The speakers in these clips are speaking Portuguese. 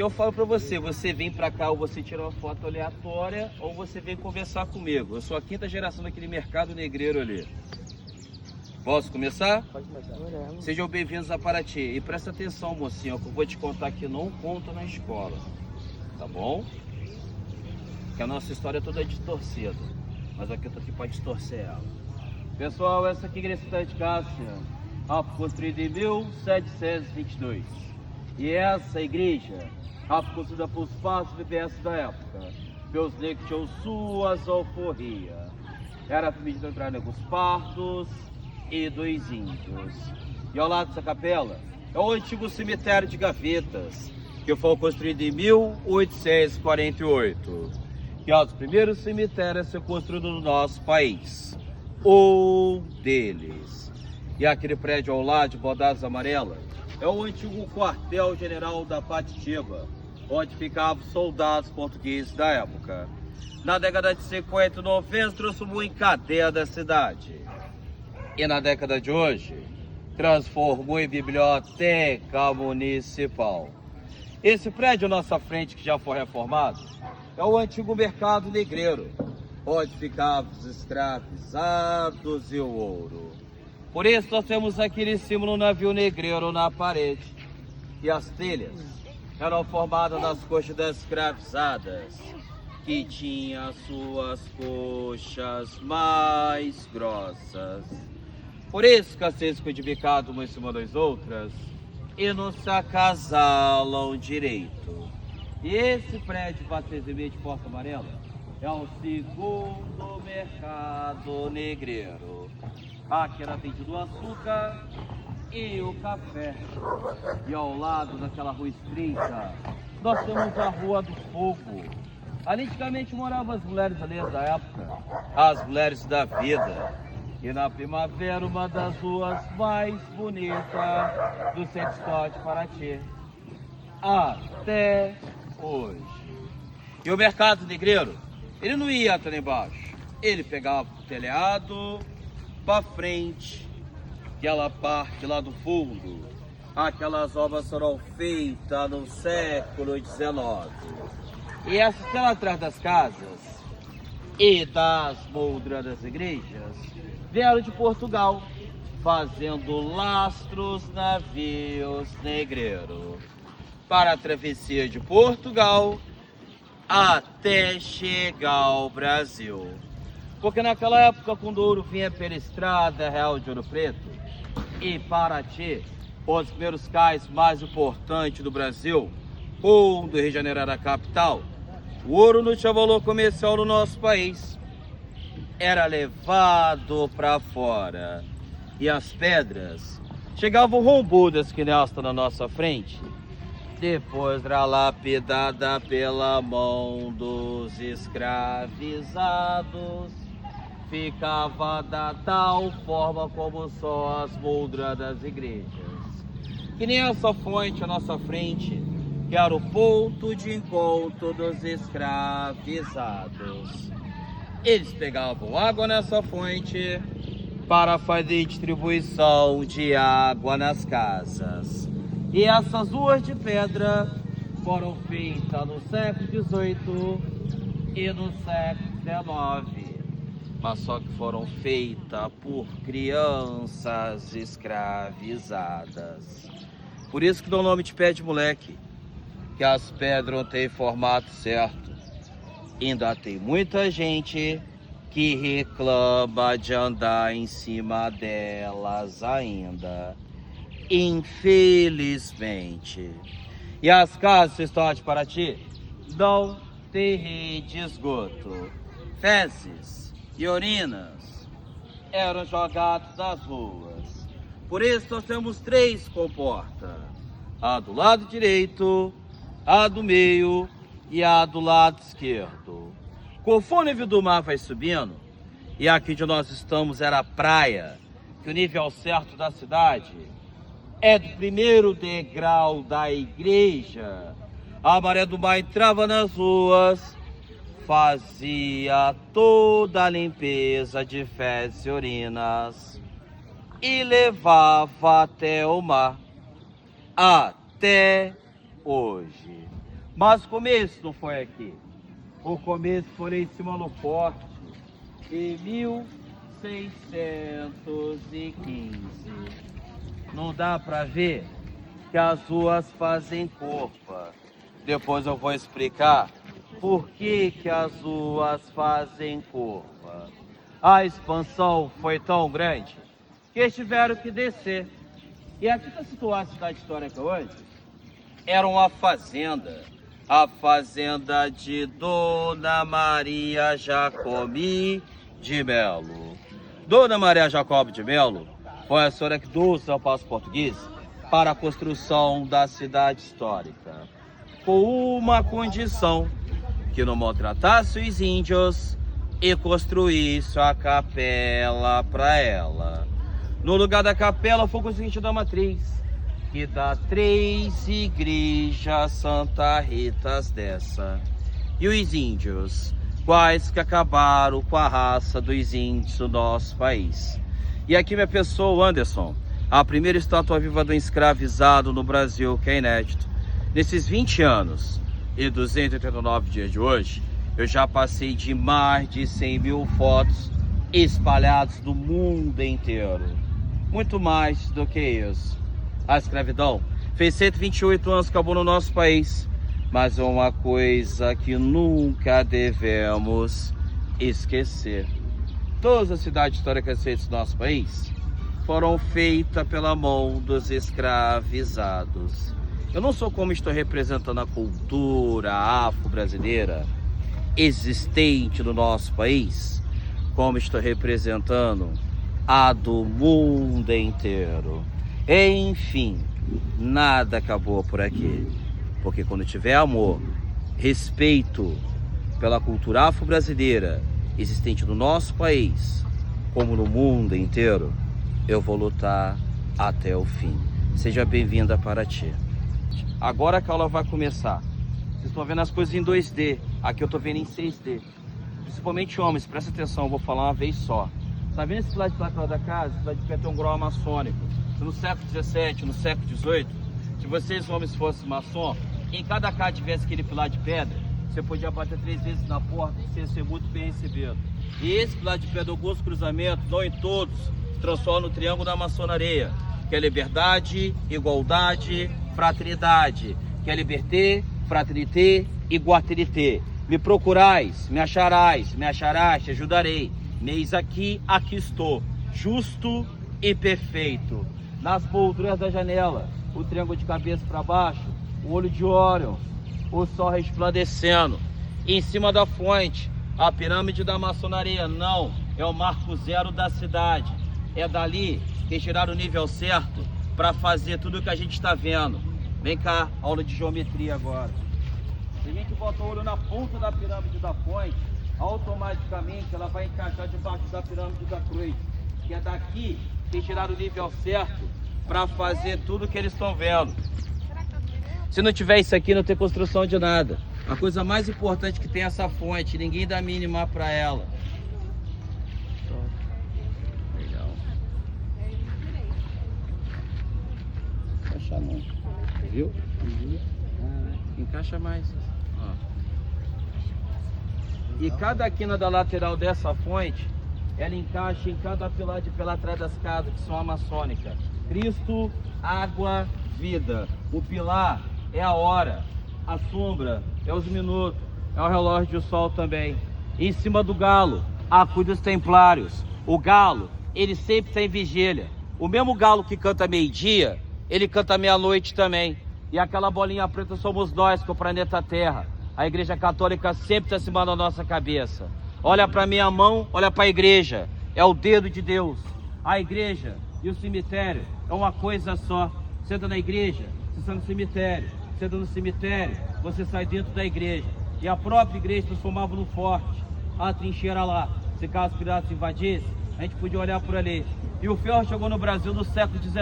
Eu falo pra você, você vem pra cá ou você tira uma foto aleatória ou você vem conversar comigo. Eu sou a 5ª geração daquele mercado negreiro ali. Posso começar? Pode começar. Sejam bem-vindos a Paraty. E presta atenção, mocinho, que eu vou te contar que não conta na escola. Tá bom? Que a nossa história é toda distorcida. Mas aqui eu tô aqui pra distorcer ela. Pessoal, essa aqui é a igreja de Cássia, construída em 1722. E essa igreja foi construída por partos diversos da época, pelos negros que tinham suas alforrias. Era permitido entrar negros pardos e dos índios. E ao lado dessa capela é o antigo cemitério de Gavetas, que foi construído em 1848. Que é um dos primeiros cemitérios a ser construído no nosso país. Um deles. E aquele prédio ao lado de bordadas amarelas é o antigo quartel-general da Patitiba, onde ficavam soldados portugueses da época. Na década de 50 e 90 transformou em cadeia da cidade. E na década de hoje, transformou em biblioteca municipal. Esse prédio à nossa frente, que já foi reformado, é o antigo mercado negreiro, onde ficavam os escravizados e o ouro. Por isso nós temos aquele símbolo navio negreiro na parede. E as telhas eram formadas das coxas das escravizadas, que tinham suas coxas mais grossas. Por isso que vocês ficam de bicado uma em cima das outras e não se acasalam direito. E esse prédio de porta amarela é o segundo mercado negreiro. Aqui era vendido o açúcar e o café. E ao lado daquela rua estreita, nós temos a Rua do Fogo. Ali antigamente moravam as mulheres ali da época, as mulheres da vida. E na primavera, uma das ruas mais bonitas do centro histórico de Paraty. Até hoje. E o mercado negreiro, ele não ia até lá embaixo. Ele pegava o telhado para frente, aquela parte lá do fundo. Aquelas obras foram feitas no século XIX. E essas estão atrás das casas e das moldras das igrejas vieram de Portugal, fazendo lastros navios negreiros para a travessia de Portugal até chegar ao Brasil. Porque naquela época, quando o ouro vinha pela estrada real de Ouro Preto e Paraty, os primeiros cais mais importantes do Brasil, quando o Rio de Janeiro era a capital, o ouro não tinha valor comercial no nosso país. Era levado para fora. E as pedras chegavam rombudas, que nem esta na nossa frente, depois era lapidada pela mão dos escravizados. Ficava da tal forma como só as moldras das igrejas. Que nem essa fonte à nossa frente, que era o ponto de encontro dos escravizados. Eles pegavam água nessa fonte para fazer distribuição de água nas casas. E essas ruas de pedra foram feitas no século XVIII e no século XIX. Mas só que foram feitas por crianças escravizadas. Por isso que dá o nome de pé de moleque, que as pedras não têm formato certo. Ainda tem muita gente que reclama de andar em cima delas ainda, infelizmente. E as casas do estado de Paraty não tem rede de esgoto. Fezes e urinas eram jogados nas ruas. Por isso nós temos 3 comportas: a do lado direito, a do meio e a do lado esquerdo. Conforme o nível do mar vai subindo, e aqui onde nós estamos era a praia, que o nível certo da cidade é do primeiro degrau da igreja. A maré do mar entrava nas ruas, fazia toda a limpeza de fezes e urinas e levava até o mar. Até hoje. Mas o começo não foi aqui. O começo foi em cima no forte, em 1615. Não dá para ver que as ruas fazem curva. Depois eu vou explicar por que as ruas fazem curva. A expansão foi tão grande que eles tiveram que descer. E aqui está situada a cidade histórica hoje. Era uma fazenda, a fazenda de Dona Maria Jacobi de Melo. Dona Maria Jacobi de Melo foi a senhora que trouxe ao passo português para a construção da cidade histórica, com uma condição, que não maltratasse os índios e construísse a capela para ela. No lugar da capela foi construída uma matriz, que dá 3 igrejas Santa Ritas dessa. E os índios, quais que acabaram com a raça dos índios do nosso país. E aqui minha pessoa, Anderson, a primeira estátua viva do escravizado no Brasil, que é inédito. Nesses 20 anos e 289 dias de hoje, eu já passei de mais de 100 mil fotos espalhadas no mundo inteiro. Muito mais do que isso. A escravidão fez 128 anos que acabou no nosso país, mas é uma coisa que nunca devemos esquecer. Todas as cidades históricas feitas no nosso país foram feitas pela mão dos escravizados. Eu não sou como estou representando a cultura afro-brasileira existente no nosso país, como estou representando a do mundo inteiro. Enfim, nada acabou por aqui, porque quando tiver amor, respeito pela cultura afro-brasileira existente no nosso país, como no mundo inteiro, eu vou lutar até o fim. Seja bem-vinda para ti. Agora que a aula vai começar. Vocês estão vendo as coisas em 2D, aqui eu estou vendo em 6D. Principalmente homens, presta atenção, eu vou falar uma vez só. Tá vendo esse lado de lá da casa? Esse lado de pé tem um grau maçônico. No século XVII, no século XVIII, se vocês homens fossem maçom, em cada casa tivesse aquele pilar de pedra, você podia bater 3 vezes na porta e você ia ser muito bem recebido. E esse pilar de pedra, alguns cruzamentos, não em todos, se transforma no triângulo da maçonaria, que é liberdade, igualdade, fraternidade, que é liberté, fraternité, igualité. Me procurais, me acharás, te ajudarei. Eis aqui, aqui estou, justo e perfeito. Nas molduras da janela, o triângulo de cabeça para baixo, o olho de Órion, o sol resplandecendo. Em cima da fonte, a pirâmide da maçonaria. Não, é o marco zero da cidade. É dali que tiraram o nível certo para fazer tudo o que a gente está vendo. Vem cá, aula de geometria agora. Se a gente bota o olho na ponta da pirâmide da fonte, automaticamente ela vai encaixar debaixo da pirâmide da cruz. Que é daqui que tiraram o nível certo para fazer tudo que eles estão vendo. Se não tiver isso aqui, não tem construção de nada. A coisa mais importante que tem é essa fonte, ninguém dá mínima para ela. Legal. Encaixa não. Viu? Encaixa mais. Ó. E cada quina da lateral dessa fonte, ela encaixa em cada pilar de pela atrás das casas, que são amaçônicas. Cristo, água, vida. O pilar é a hora, a sombra é os minutos, é o relógio do sol também. E em cima do galo, a cruz dos templários. O galo, ele sempre está em vigília. O mesmo galo que canta meio-dia, ele canta meia-noite também. E aquela bolinha preta somos nós, que é o planeta Terra. A Igreja Católica sempre está acima da nossa cabeça. Olha para minha mão, olha para a igreja. É o dedo de Deus. A igreja e o cemitério é uma coisa só. Você entra na igreja, você está no cemitério. Você entra no cemitério, você sai dentro da igreja. E a própria igreja transformava no forte. A trincheira lá. Se caso os piratas invadissem, a gente podia olhar por ali. E o ferro chegou no Brasil no século XIX.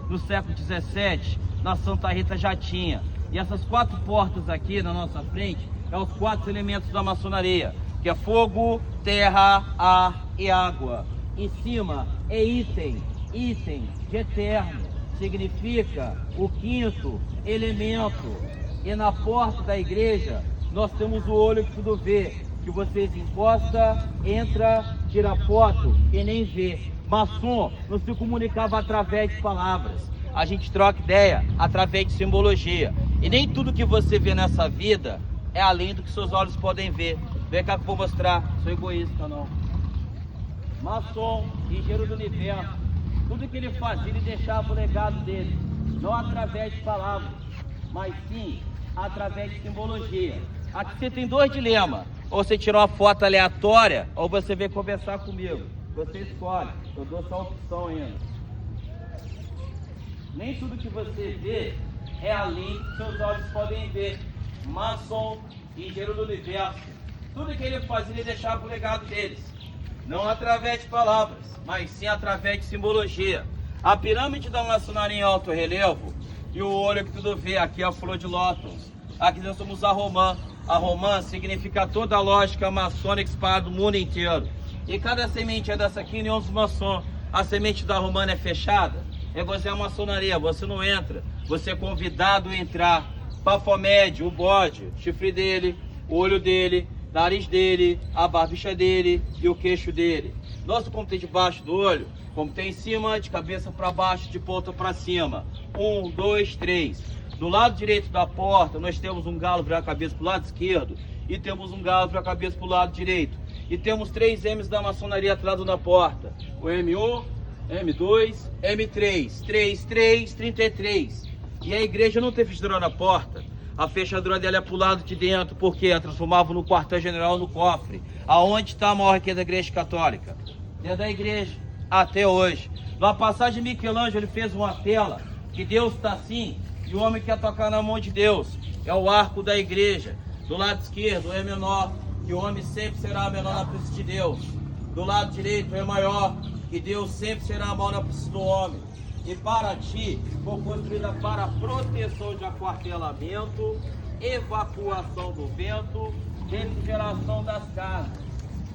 No século XVII, na Santa Rita já tinha. E essas 4 portas aqui na nossa frente, é os 4 elementos da maçonaria, que é fogo, terra, ar e água. Em cima é item de eterno, significa o 5º elemento. E na porta da igreja, nós temos o olho que tudo vê, que vocês encostam, entra, tira foto e nem vê. Maçom não se comunicava através de palavras. A gente troca ideia através de simbologia. E nem tudo que você vê nessa vida é além do que seus olhos podem ver. Vem cá que eu vou mostrar. Sou egoísta, não. Maçom, engenheiro do universo. Tudo que ele fazia, ele deixava o legado dele. Não através de palavras, mas sim através de simbologia. Aqui você tem dois dilemas. Ou você tira uma foto aleatória, ou você vem conversar comigo. Você escolhe. Eu dou essa opção ainda. Nem tudo que você vê é além que seus olhos podem ver. Maçom, engenheiro do universo. Tudo que ele fazia, ele deixava o legado deles. Não através de palavras, mas sim através de simbologia. A pirâmide da maçonaria em alto relevo e o olho que tudo vê, aqui é a flor de lótus. Aqui nós somos a romã. A romã significa toda a lógica maçônica espalhada no mundo inteiro. E cada semente é dessa aqui, nenhum dos maçons. A semente da romana é fechada. É você a maçonaria, você não entra. Você é convidado a entrar. Baphomet, o bode, o chifre dele, o olho dele, nariz dele, a barbicha dele e o queixo dele. Nosso como tem debaixo do olho, como tem em cima, de cabeça para baixo, de ponta para cima. 1, 2, 3. Do lado direito da porta, nós temos um galo para a cabeça para o lado esquerdo e temos um galo para a cabeça para o lado direito. E temos 3 M's da maçonaria atrás na porta. O M1, M2, M3. 3, 3, 33. E a igreja não tem fechadura na porta. A fechadura dela é pro lado de dentro, porque a transformava no quartel-general no cofre. Aonde está a maior riqueza da igreja católica? Dentro da igreja, até hoje. Na passagem de Michelangelo, ele fez uma tela, que Deus está assim, e o homem quer tocar na mão de Deus. É o arco da igreja. Do lado esquerdo é menor, que o homem sempre será menor na presença de Deus. Do lado direito é maior, que Deus sempre será maior na presença do homem. E para ti, foi construída para proteção de aquartelamento, evacuação do vento, refrigeração das casas.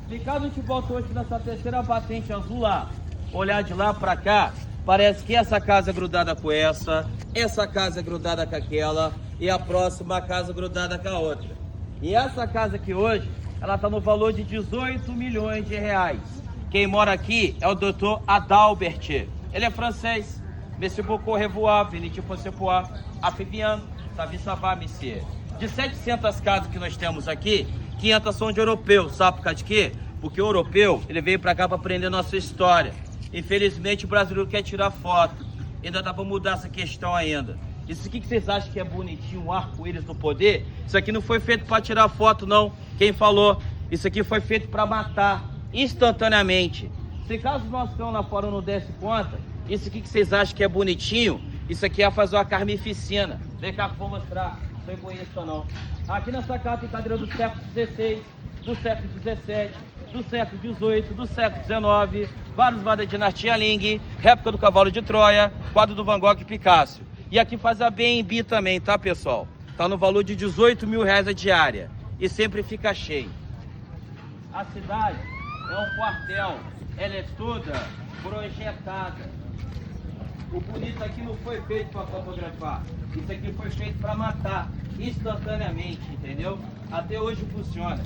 Se caso a gente volta hoje nessa terceira batente azul lá, olhar de lá para cá, parece que essa casa é grudada com essa casa é grudada com aquela, e a próxima casa é grudada com a outra. E essa casa aqui hoje, ela está no valor de 18 milhões de reais. Quem mora aqui é o Dr. Adalbert. Ele é francês. Monsieur beaucoup revoir, venite possepoir, afibiano, sabe savar, monsieur. De 700 casas que nós temos aqui, 500 são de europeu. Sabe por causa de quê? Porque o europeu, ele veio pra cá pra aprender nossa história. Infelizmente o brasileiro quer tirar foto. Ainda dá pra mudar essa questão ainda. Isso aqui que vocês acham que é bonitinho, um arco-íris no poder, isso aqui não foi feito pra tirar foto não. Quem falou? Isso aqui foi feito pra matar instantaneamente. Se caso nós estamos lá fora não desse conta, isso aqui que vocês acham que é bonitinho, isso aqui é fazer uma carnificina. Vem cá que eu vou mostrar, não sou egoísta não. Aqui nessa casa tem cadeira do século XVI, do século XVII, do século XVIII, do século XIX, vários da dinastia Ling, réplica do cavalo de Troia, quadro do Van Gogh e Picasso. E aqui faz a B&B também, tá pessoal? Tá no valor de 18 mil reais a diária e sempre fica cheio. A cidade é um quartel, ela é toda projetada. O bonito aqui não foi feito para fotografar, isso aqui foi feito para matar instantaneamente, entendeu? Até hoje funciona.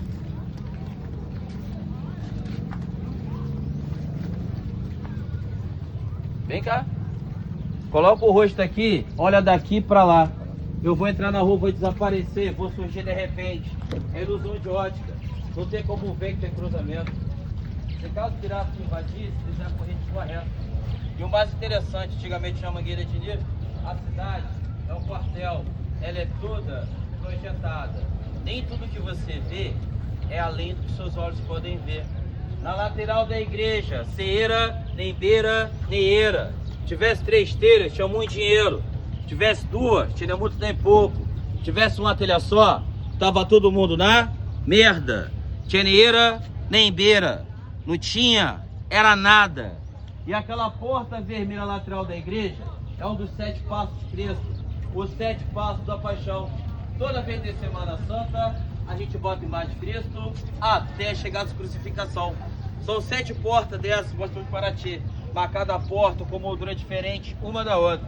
Vem cá. Coloca o rosto aqui, olha daqui para lá. Eu vou entrar na rua, vou desaparecer, vou surgir de repente. É ilusão de ótica. Não tem como ver que tem cruzamento. Se caso pirata te invadir, se fizer a corrente correta. E o mais interessante, antigamente na Mangueira de Nilo, a cidade é um quartel, ela é toda projetada. Nem tudo que você vê é além do que seus olhos podem ver. Na lateral da igreja, ceira, nem beira, nem eira. Tivesse 3 telhas, tinha muito dinheiro. Tivesse 2, tinha muito nem pouco. Tivesse uma telha só, tava todo mundo na merda. Tinha nem eira, nem beira. Não tinha, era nada. E aquela porta vermelha lateral da igreja é um dos 7 passos de Cristo, os 7 passos da paixão. Toda vez de Semana Santa, a gente bota a imagem de Cristo até chegar à crucificação. São 7 portas dessas, mostrando para ti. Mas cada porta com moldura diferente, uma da outra.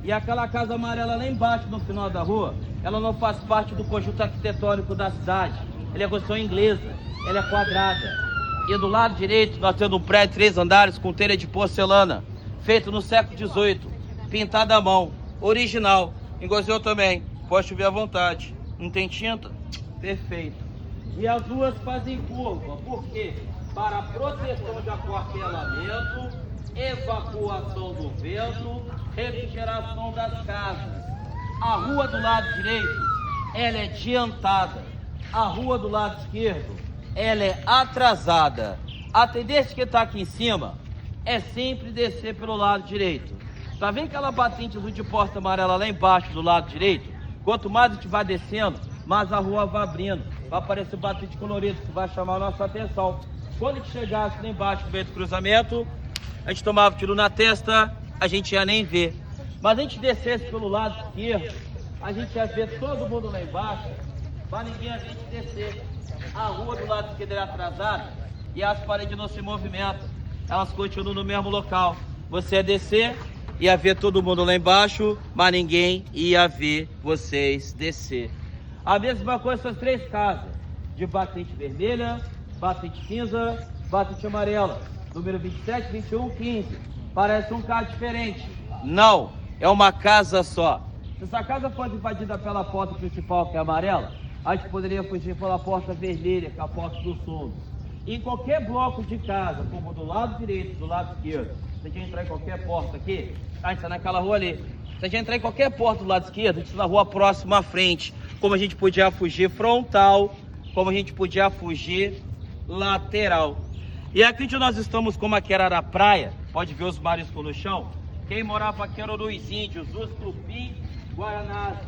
E aquela casa amarela lá embaixo, no final da rua, ela não faz parte do conjunto arquitetônico da cidade. Ela é construção inglesa, ela é quadrada. E do lado direito nós temos um prédio de 3 andares com telha de porcelana, feito no século XVIII, pintado à mão, original. Engozeu também, pode chover à vontade. Não tem tinta? Perfeito. E as ruas fazem curva, por quê? Para proteção de aquartelamento, evacuação do vento, refrigeração das casas. A rua do lado direito, ela é adiantada. A rua do lado esquerdo, ela é atrasada. A tendência que está aqui em cima é sempre descer pelo lado direito. Tá vendo aquela batente azul de porta amarela lá embaixo do lado direito? Quanto mais a gente vai descendo, mais a rua vai abrindo. Vai aparecer batente colorido, que vai chamar a nossa atenção. Quando a gente chegasse lá embaixo no meio do cruzamento, a gente tomava tiro na testa, a gente ia nem ver. Mas a gente descesse pelo lado esquerdo, a gente ia ver todo mundo lá embaixo, para ninguém a gente descer. A rua do lado esquerdo é atrasada e as paredes não se movimentam, elas continuam no mesmo local. Você ia descer, ia ver todo mundo lá embaixo, mas ninguém ia ver vocês descer. A mesma coisa essas 3 casas, de batente vermelha, batente cinza, batente amarela, número 27, 21, 15. Parece um carro diferente. Não, é uma casa só. Se essa casa fosse invadida pela porta principal, que é amarela, a gente poderia fugir pela porta vermelha, que é a porta dos fundos. Em qualquer bloco de casa, como do lado direito, do lado esquerdo, se a gente entrar em qualquer porta aqui, a gente está naquela rua ali. Se a gente entrar em qualquer porta do lado esquerdo, a gente está na rua próxima à frente. Como a gente podia fugir frontal, como a gente podia fugir lateral. E aqui onde nós estamos, como aqui era a praia, pode ver os mariscos no chão. Quem morava aqui eram os índios, os tupi, guaranás.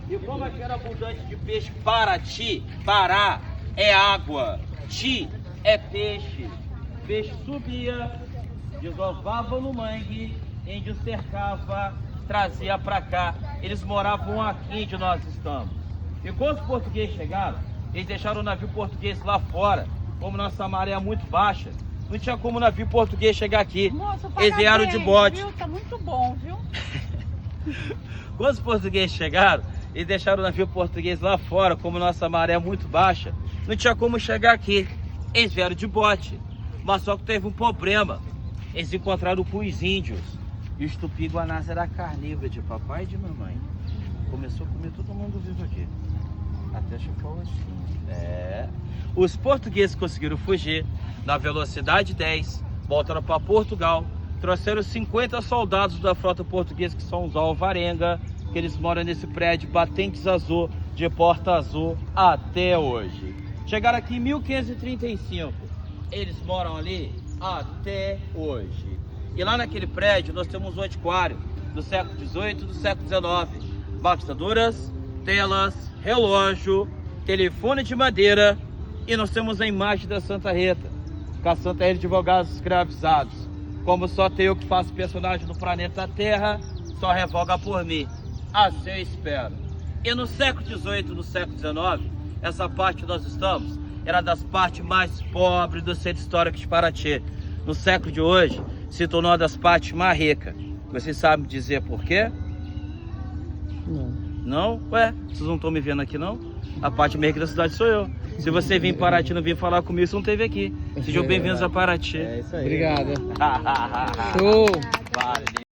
E como aqui era abundante de peixe, Paraty, Pará é água, Ti é peixe. Peixe subia, desovava no mangue, índio cercava, trazia pra cá. Eles moravam aqui onde nós estamos. E quando os portugueses chegaram, eles deixaram o navio português lá fora. Como nossa maré é muito baixa, não tinha como o navio português chegar aqui. Moço, eles vieram de bote. Viu? Tá muito bom, viu? Quando os portugueses chegaram, eles deixaram o navio português lá fora. Como nossa maré é muito baixa, não tinha como chegar aqui. Eles vieram de bote. Mas só que teve um problema. Eles encontraram com os índios. E os tupi-guanás era carnívoro de papai e de mamãe. Começou a comer todo mundo vivo aqui. Até chupou assim. Os portugueses conseguiram fugir na velocidade 10, voltaram para Portugal, trouxeram 50 soldados da frota portuguesa, que são os alvarenga, que eles moram nesse prédio Batentes Azul, de Porta Azul, até hoje. Chegaram aqui em 1535, eles moram ali até hoje. E lá naquele prédio nós temos um antiquário do século XVIII e do século XIX. Bastaduras, telas, relógio, telefone de madeira, e nós temos a imagem da Santa Rita, com a Santa Rita de advogados escravizados. Como só tem eu que faço personagem no planeta Terra, só revoga por mim. Assim eu espero. E no século XVIII, no século XIX, essa parte que nós estamos era das partes mais pobres do centro histórico de Paraty. No século de hoje, se tornou uma das partes mais ricas. Vocês sabem dizer por quê? Não. Não? Ué, vocês não estão me vendo aqui não? A parte mais rica da cidade sou eu. Se você vir em Paraty e não vir falar comigo, você não esteve aqui. Sejam bem-vindos a Paraty. É isso aí. Obrigado. Show! Valeu.